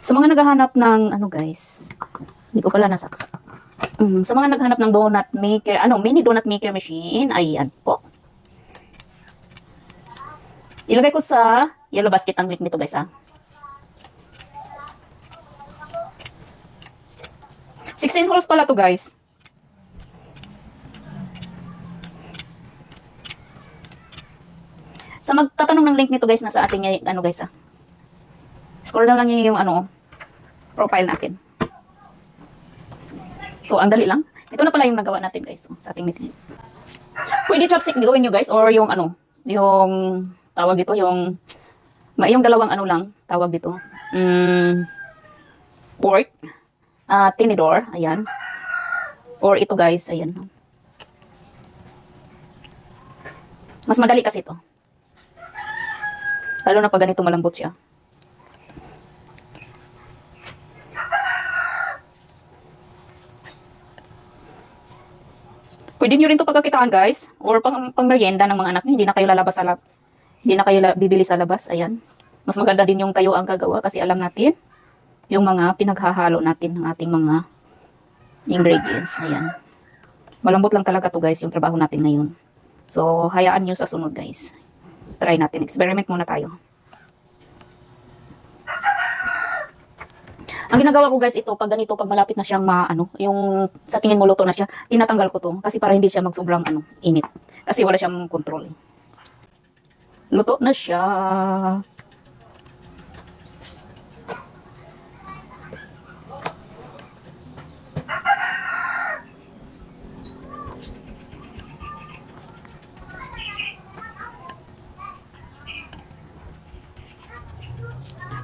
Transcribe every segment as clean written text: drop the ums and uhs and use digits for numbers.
Sa mga naghahanap ng ano guys, hindi ko pala nasaksak. Sa mga naghahanap ng donut maker, mini donut maker machine, ayan po. Ilagay ko sa yellow basket ang link nito guys 16 holes pala to guys. Sa magtatanong ng link nito guys, nasa ating guys scroll na lang yung profile natin. So, ang dali lang. Ito na pala yung nagawa natin guys sa ating meeting. Pwede chopstick gawin nyo guys or yung yung tawag dito, yung dalawang lang tawag dito. Fork, tinidor, ayan. Or ito guys, ayan. Mas madali kasi ito. Lalo na pag ganito malambot siya. Pwede nyo rin ito pagkakitaan guys. Or pang merienda ng mga anak nyo. Hindi na kayo lalabas hindi na kayo bibili sa labas. Ayan. Mas maganda din yung kayo ang gagawa. Kasi alam natin yung mga pinaghahalo natin ng ating mga ingredients. Ayan. Malambot lang talaga to guys yung trabaho natin ngayon. So hayaan nyo sa sunod guys. Try natin. Experiment muna tayo. Ang ginagawa ko guys, ito, pag ganito, pag malapit na siyang yung sa tingin mo luto na siya, tinatanggal ko to. Kasi para hindi siya magsobrang init. Kasi wala siyang control. Luto na siya.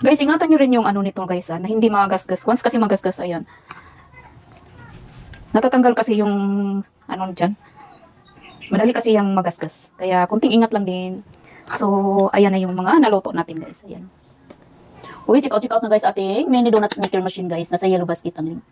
Guys, ingatan nyo rin yung nito guys na hindi magasgas. Once kasi magasgas, ayan. Natatanggal kasi yung dyan. Madali kasi yung magasgas. Kaya kunting ingat lang din. So, ayan na yung mga naluto natin guys. Ayan. Uy, check out na guys ating mini donut maker machine guys. Nasa yellow basket ang link.